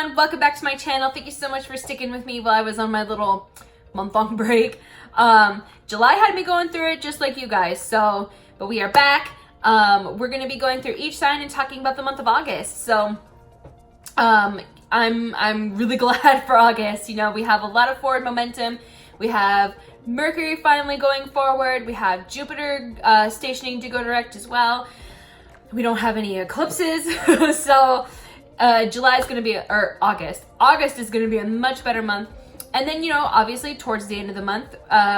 everyone, welcome back to my channel. Thank you so much for sticking with me while I was on my little month-long break. July had me going through it just like you guys, but we are back. We're going to be going through each sign and talking about the month of August. So I'm really glad for August. You know, we have a lot of forward momentum. We have Mercury finally going forward. We have Jupiter stationing to go direct as well. We don't have any eclipses. So July is going to be, or August is going to be a much better month. And then, you know, obviously towards the end of the month,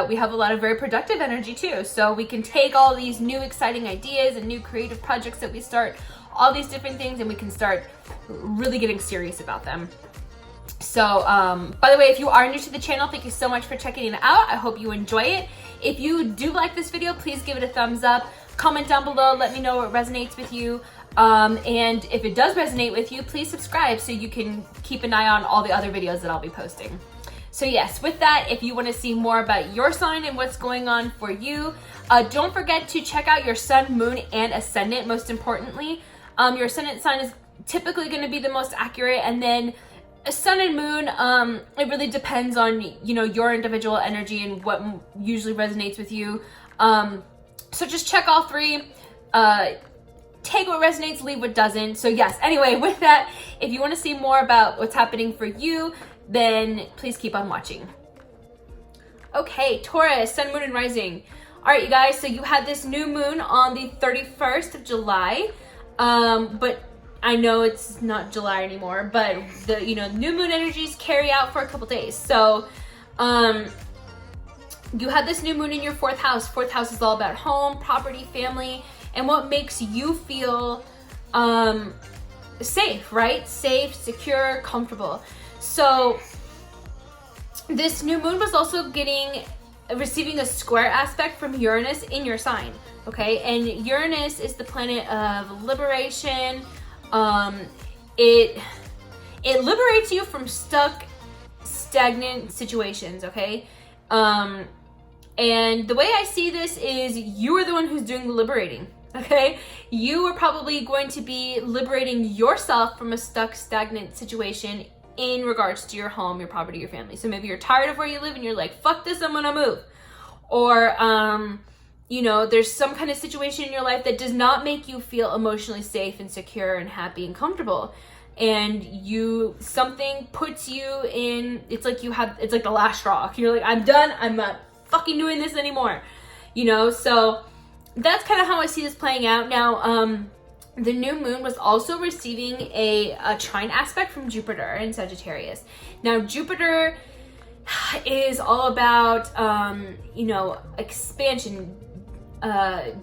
we have a lot of very productive energy too. So we can take all these new exciting ideas and new creative projects that we start, all these different things, and we can start really getting serious about them. So, by the way, if you are new to the channel, thank you so much for checking it out. I hope you enjoy it. If you do like this video, please give it a thumbs up. Comment down below, let me know what resonates with you. And if it does resonate with you, please subscribe so you can keep an eye on all the other videos that I'll be posting. So yes, with that, if you want to see more about your sign and what's going on for you, don't forget to check out your sun, moon, and ascendant. Most importantly, your ascendant sign is typically going to be the most accurate, and then a sun and moon, it really depends on, you know, your individual energy and what usually resonates with you. So just check all three. Take what resonates, leave what doesn't. So yes, anyway, with that, if you want to see more about what's happening for you, then please keep on watching. Okay, Taurus, sun, moon, and rising. All right, you guys, so you had this new moon on the 31st of July, but I know it's not July anymore, but the, you know, new moon energies carry out for a couple days. So, you had this new moon in your fourth house. Fourth house is all about home, property, family, and what makes you feel safe, right? Safe, secure, comfortable. So this new moon was also receiving a square aspect from Uranus in your sign, okay? And Uranus is the planet of liberation. It liberates you from stagnant situations, okay? And the way I see this is you are the one who's doing the liberating, okay? You are probably going to be liberating yourself from a stagnant situation in regards to your home, your property, your family. So maybe you're tired of where you live and you're like, fuck this, I'm gonna move. Or, you know, there's some kind of situation in your life that does not make you feel emotionally safe and secure and happy and comfortable. And something puts you in, it's like the last straw. You're like, I'm done, I'm not fucking doing this anymore. You know, so that's kind of how I see this playing out. Now, the new moon was also receiving a trine aspect from Jupiter in Sagittarius. Now, Jupiter is all about, you know, expansion.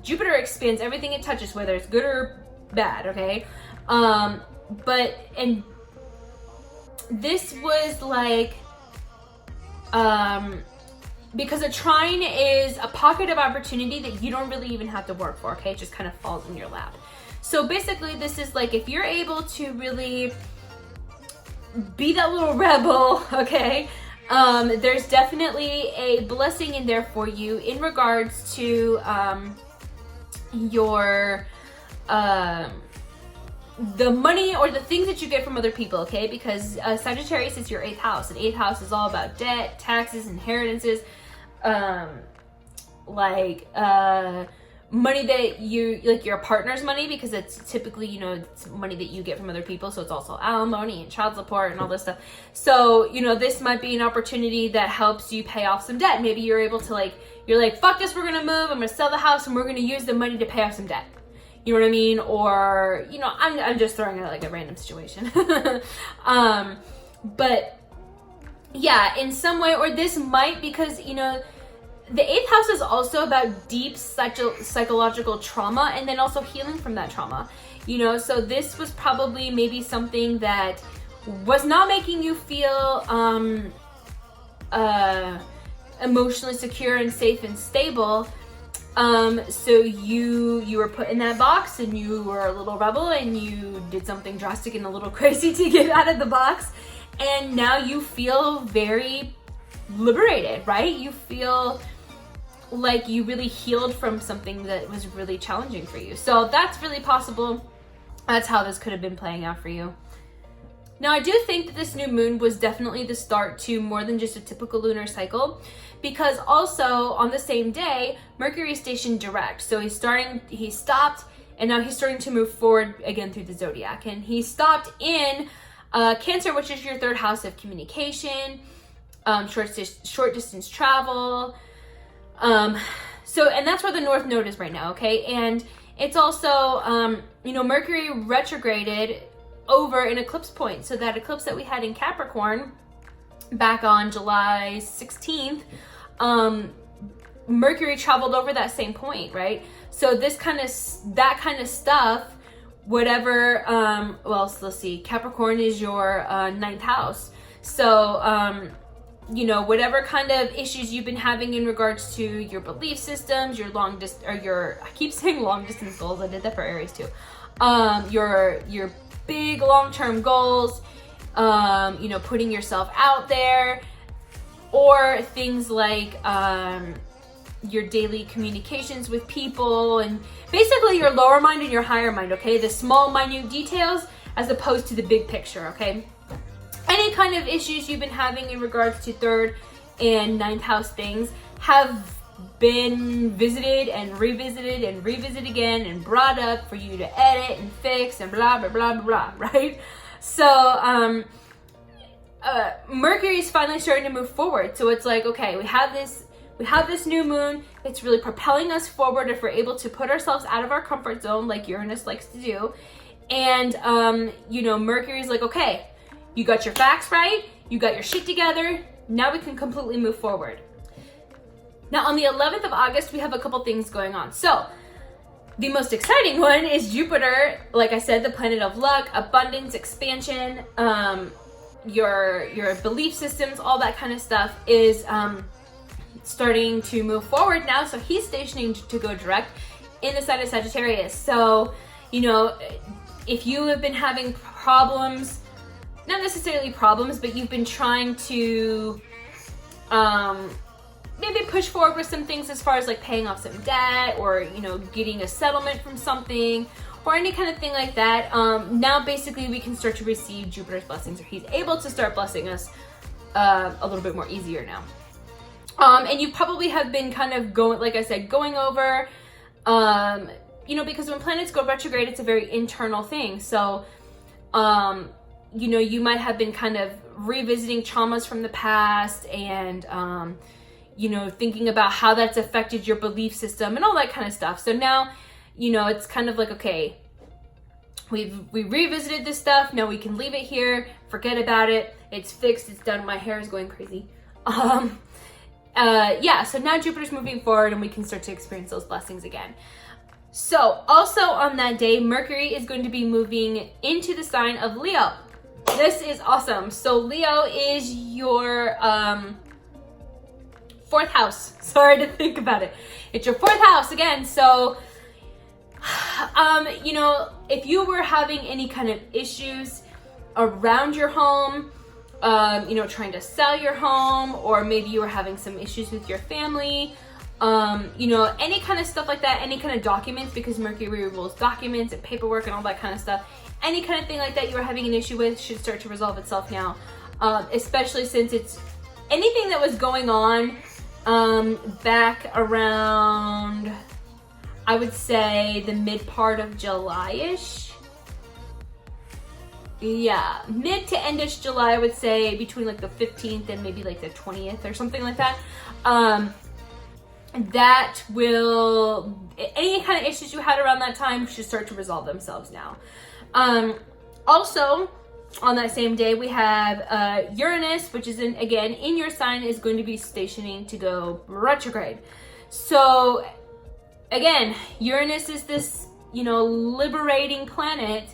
Jupiter expands everything it touches, whether it's good or bad, okay? And this was like, because a trine is a pocket of opportunity that you don't really even have to work for, okay? It just kind of falls in your lap. So basically, this is like, if you're able to really be that little rebel, okay? There's definitely a blessing in there for you in regards to your the money or the things that you get from other people, okay? Because Sagittarius is your 8th house, and 8th house is all about debt, taxes, inheritances, money that you, like your partner's money, because it's typically, you know, it's money that you get from other people, so it's also alimony and child support and all this stuff. So, you know, this might be an opportunity that helps you pay off some debt. Maybe you're able to, you're like, fuck this, we're gonna move, I'm gonna sell the house, and we're gonna use the money to pay off some debt. You know what I mean? Or, you know, I'm just throwing out like a random situation. But yeah, in some way, or this might, because, you know, the 8th house is also about deep psychological trauma, and then also healing from that trauma. You know, so this was probably maybe something that was not making you feel emotionally secure and safe and stable. So you were put in that box, and you were a little rebel, and you did something drastic and a little crazy to get out of the box. And now you feel very liberated, right? You feel like you really healed from something that was really challenging for you. So that's really possible. That's how this could have been playing out for you. Now, I do think that this new moon was definitely the start to more than just a typical lunar cycle, because also on the same day, Mercury is stationed direct. So he stopped, and now he's starting to move forward again through the zodiac. And he stopped in Cancer, which is your third house of communication, short distance travel. And that's where the North Node is right now, okay? And it's also, Mercury retrograded over an eclipse point. So that eclipse that we had in Capricorn back on July 16th, Mercury traveled over that same point, right? So that kind of stuff, whatever, so let's see, Capricorn is your ninth house. So, whatever kind of issues you've been having in regards to your belief systems, I keep saying long distance goals. I did that for Aries too. Your big long-term goals, putting yourself out there, or things like your daily communications with people, and basically your lower mind and your higher mind, okay? The small, minute details as opposed to the big picture, okay? Any kind of issues you've been having in regards to third and ninth house things have been visited and revisited again and brought up for you to edit and fix and blah, blah, blah, blah, blah, right? So, Mercury is finally starting to move forward. So it's like, okay, we have this new moon. It's really propelling us forward if we're able to put ourselves out of our comfort zone like Uranus likes to do. And, Mercury's like, okay, you got your facts right. You got your shit together. Now we can completely move forward. Now, on the 11th of August, we have a couple things going on. So, the most exciting one is Jupiter. Like I said, the planet of luck, abundance, expansion, your belief systems, all that kind of stuff is starting to move forward now. So he's stationing to go direct in the sign of Sagittarius. So, if you have been having problems, not necessarily problems, but you've been trying to maybe push forward with some things as far as like paying off some debt, or getting a settlement from something, or any kind of thing like that, now basically we can start to receive Jupiter's blessings, or he's able to start blessing us a little bit more easier now. And you probably have been kind of going over, because when planets go retrograde, it's a very internal thing. So, you might have been kind of revisiting traumas from the past, and, thinking about how that's affected your belief system and all that kind of stuff. So now, it's kind of like, okay, we revisited this stuff. Now we can leave it here, forget about it. It's fixed. It's done. My hair is going crazy. So now Jupiter's moving forward and we can start to experience those blessings again. So also on that day, Mercury is going to be moving into the sign of Leo. This is awesome. So Leo is your fourth house. Sorry to think about it. It's your fourth house again. So, if you were having any kind of issues around your home, trying to sell your home, or maybe you were having some issues with your family, any kind of stuff like that, any kind of documents, because Mercury rules documents and paperwork and all that kind of stuff, any kind of thing like that you were having an issue with should start to resolve itself now, especially since it's anything that was going on back around, I would say, the mid part of July-ish. Yeah, mid to endish July, I would say, between like the 15th and maybe like the 20th or something like that. That will, any kind of issues you had around that time should start to resolve themselves now. Also, on that same day, we have Uranus, which is again in your sign, is going to be stationing to go retrograde. So again, Uranus is this, liberating planet.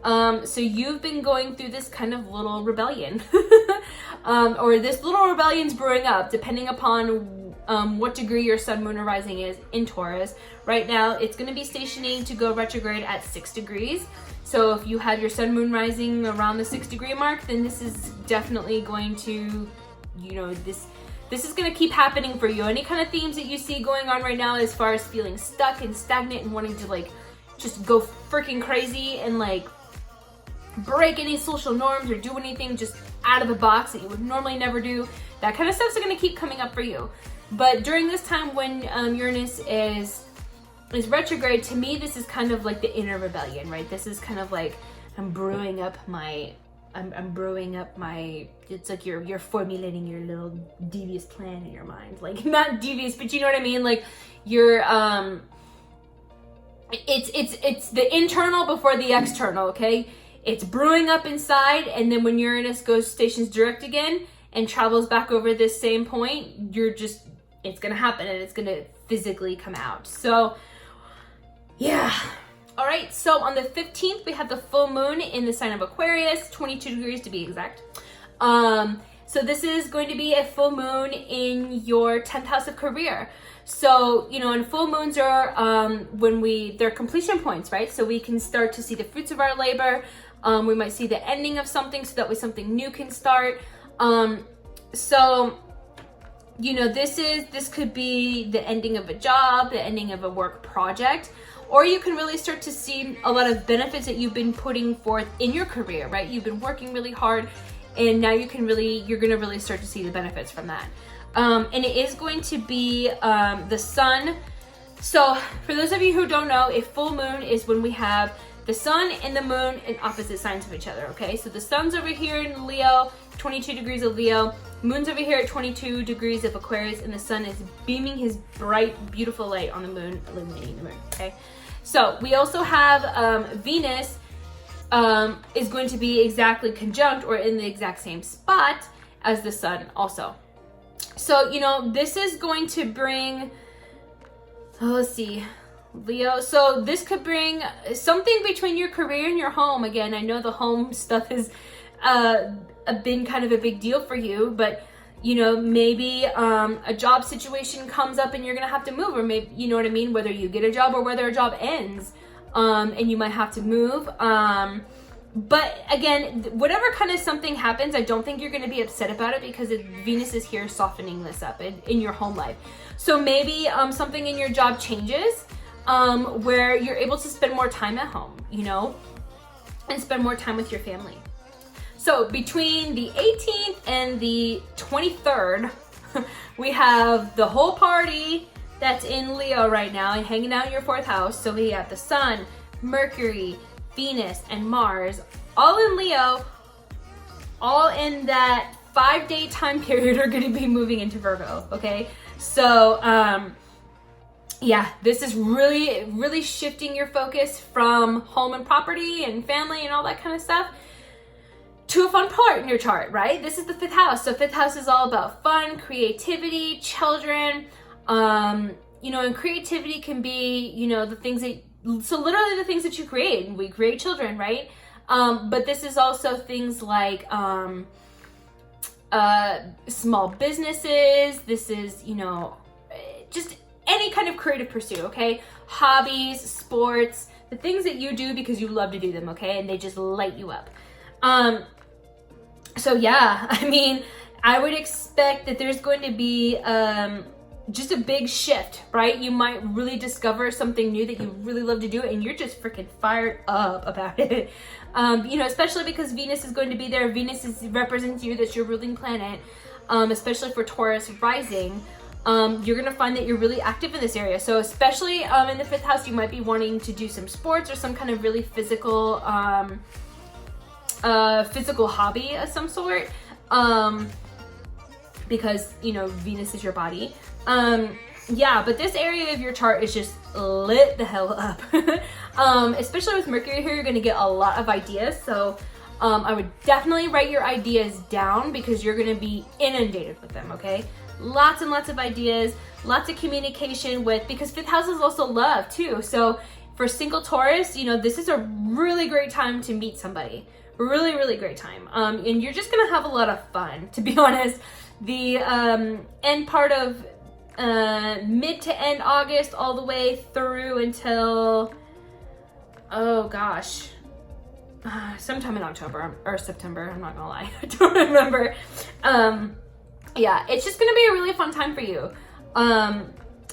So you've been going through this kind of little rebellion, or this little rebellion's brewing up, depending upon what degree your sun, moon, or rising is in Taurus. Right now, it's going to be stationing to go retrograde at 6 degrees. So if you have your sun, moon, rising around the 6 degree mark, then this is definitely going to, this is going to keep happening for you. Any kind of themes that you see going on right now as far as feeling stuck and stagnant and wanting to just go freaking crazy and break any social norms or do anything just out of the box that you would normally never do. That kind of stuff's going to keep coming up for you. But during this time when Uranus is retrograde, to me, this is kind of like the inner rebellion, right? This is kind of like I'm brewing up my, it's like you're formulating your little devious plan in your mind. Like, not devious, but you know what I mean? Like, you're, it's the internal before the external, okay? It's brewing up inside, and then when Uranus stations direct again and travels back over this same point, it's gonna happen and it's gonna physically come out. So, yeah. All right, so on the 15th, we have the full moon in the sign of Aquarius, 22 degrees to be exact. So this is going to be a full moon in your 10th house of career. So, you know, and full moons are they're completion points, right? So we can start to see the fruits of our labor. We might see the ending of something so that way something new can start. So, you know, this could be the ending of a job, the ending of a work project, or you can really start to see a lot of benefits that you've been putting forth in your career, right? You've been working really hard, and now you're gonna really start to see the benefits from that. And it is going to be the sun. So for those of you who don't know, a full moon is when we have the sun and the moon in opposite signs of each other, okay? So the sun's over here in Leo, 22 degrees of Leo, moon's over here at 22 degrees of Aquarius, and the sun is beaming his bright, beautiful light on the moon, illuminating the moon, okay? So we also have Venus is going to be exactly conjunct or in the exact same spot as the sun also. So, you know, this is going to bring, let's see, Leo. So this could bring something between your career and your home. Again, I know the home stuff has been kind of a big deal for you, but you know, maybe a job situation comes up and you're gonna have to move, or maybe, you know what I mean, whether you get a job or whether a job ends, and you might have to move. But again, whatever kind of something happens, I don't think you're going to be upset about it because Venus is here softening this up in your home life. So maybe something in your job changes where you're able to spend more time at home, you know, and spend more time with your family. So between the 18th and the 23rd, we have the whole party that's in Leo right now and hanging out in your 4th house. So we have the Sun, Mercury, Venus, and Mars, all in Leo, all in that 5-day time period are going to be moving into Virgo, okay? So, yeah, this is really, really shifting your focus from home and property and family and all that kind of stuff to a fun part in your chart, right? This is the 5th house. So 5th house is all about fun, creativity, children, you know, and creativity can be, you know, the things that, so literally the things that you create. We create children, right? But this is also things like small businesses. This is, you know, just any kind of creative pursuit, okay? Hobbies, sports, the things that you do because you love to do them, okay? And they just light you up. So yeah, I mean, I would expect that there's going to be just a big shift, right? You might really discover something new that you really love to do and you're just freaking fired up about it. You know, especially because Venus is going to be there. Venus represents you, that's your ruling planet, especially for Taurus rising. You're going to find that you're really active in this area. So especially in the 5th house, you might be wanting to do some sports or some kind of really physical hobby of some sort, because, you know, Venus is your body. Yeah, but this area of your chart is just lit the hell up. Especially with Mercury here, you're going to get a lot of ideas. So I would definitely write your ideas down because you're going to be inundated with them, okay? Lots and lots of ideas, lots of communication with, because 5th house is also love too. So for single Taurus, you know, this is a really great time to meet somebody. Really, really great time. And you're just going to have a lot of fun, to be honest. The end part of mid to end August all the way through until, oh gosh, sometime in October or September, I'm not gonna lie, I don't remember. Yeah, it's just gonna be a really fun time for you.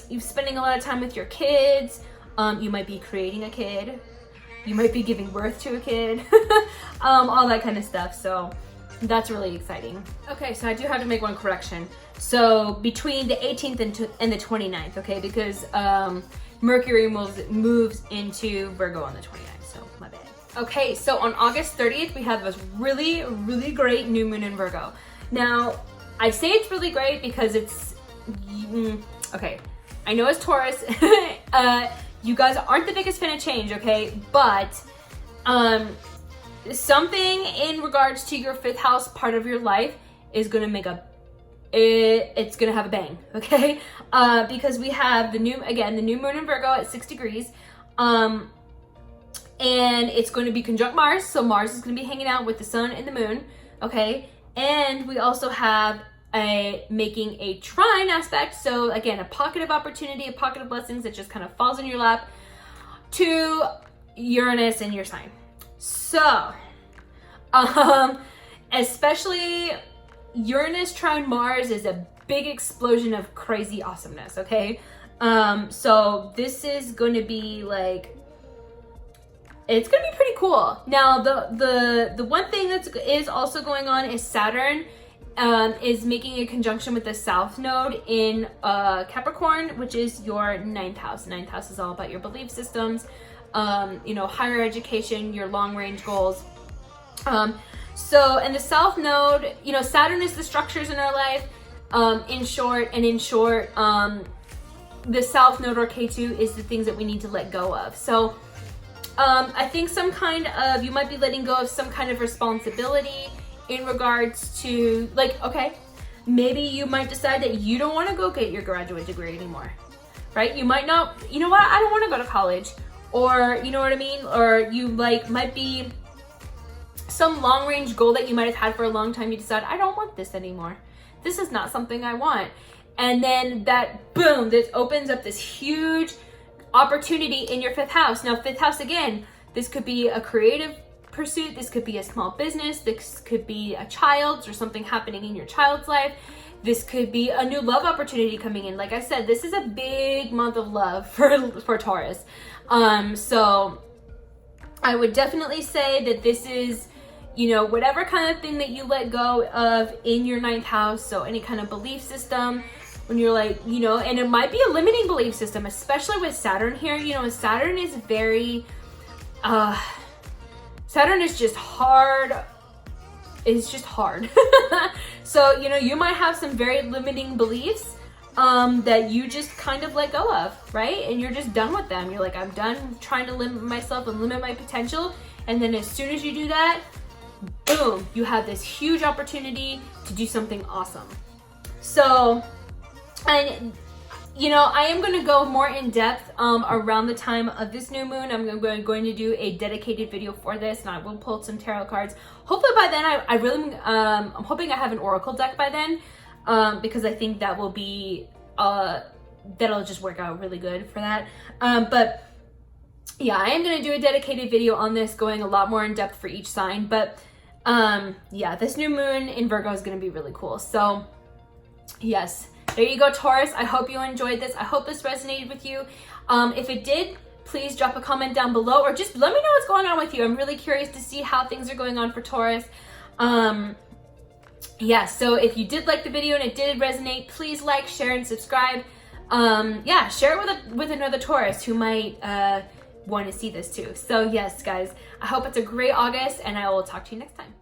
You're spending a lot of time with your kids. You might be creating a kid. You might be giving birth to a kid, all that kind of stuff. So that's really exciting. Okay, so I do have to make one correction. So between the 18th and the 29th, okay, because Mercury moves into Virgo on the 29th, so my bad. Okay, so on August 30th, we have this really, really great new moon in Virgo. Now, I say it's really great because it's, okay, I know it's Taurus. You guys aren't the biggest fan of change, okay? But something in regards to your 5th house part of your life is gonna make it's gonna have a bang, okay? Because we have the new moon in Virgo at 6 degrees. And it's going to be conjunct Mars. So Mars is going to be hanging out with the sun and the moon, okay? And we also have making a trine aspect. So again, a pocket of opportunity, a pocket of blessings that just kind of falls in your lap to Uranus in your sign. So, especially Uranus trine Mars is a big explosion of crazy awesomeness, okay? So this is going to be like, it's going to be pretty cool. Now, the one thing is also going on is Saturn is making a conjunction with the South Node in Capricorn, which is your 9th house. 9th house is all about your belief systems, you know, higher education, your long-range goals. So, and the South Node, you know, Saturn is the structures in our life, in short, the South Node or K2 is the things that we need to let go of. So, I think you might be letting go of some kind of responsibility in regards to, like, okay, maybe you might decide that you don't want to go get your graduate degree anymore, right? You might not, you know what, I don't want to go to college, or you know what I mean? Or you might be some long-range goal that you might have had for a long time. You decide, I don't want this anymore. This is not something I want. And then that, boom, this opens up this huge opportunity in your 5th house. Now, 5th house, again, this could be a creative pursuit. This could be a small business. This could be a child's or something happening in your child's life. This could be a new love opportunity coming in. Like I said, this is a big month of love for Taurus. So I would definitely say that this is, you know, whatever kind of thing that you let go of in your 9th house. So any kind of belief system, when you're like, you know, and it might be a limiting belief system, especially with Saturn here. You know, Saturn is very, Saturn is just hard. It's just hard. So, you know, you might have some very limiting beliefs that you just kind of let go of, right? And you're just done with them. You're like, I'm done trying to limit myself and limit my potential. And then as soon as you do that, boom, you have this huge opportunity to do something awesome. So, and you know, I am going to go more in depth around the time of this new moon. I'm going to do a dedicated video for this, and I will pull some tarot cards. Hopefully by then, I'm hoping I have an oracle deck by then, because I think that will be, that'll just work out really good for that. But yeah, I am going to do a dedicated video on this, going a lot more in depth for each sign. But yeah, this new moon in Virgo is going to be really cool. So yes. There you go, Taurus. I hope you enjoyed this. I hope this resonated with you. If it did, please drop a comment down below, or just let me know what's going on with you. I'm really curious to see how things are going on for Taurus. Yeah, so if you did like the video and it did resonate, please like, share, and subscribe. Yeah, share it with another Taurus who might want to see this too. So yes, guys, I hope it's a great August, and I will talk to you next time.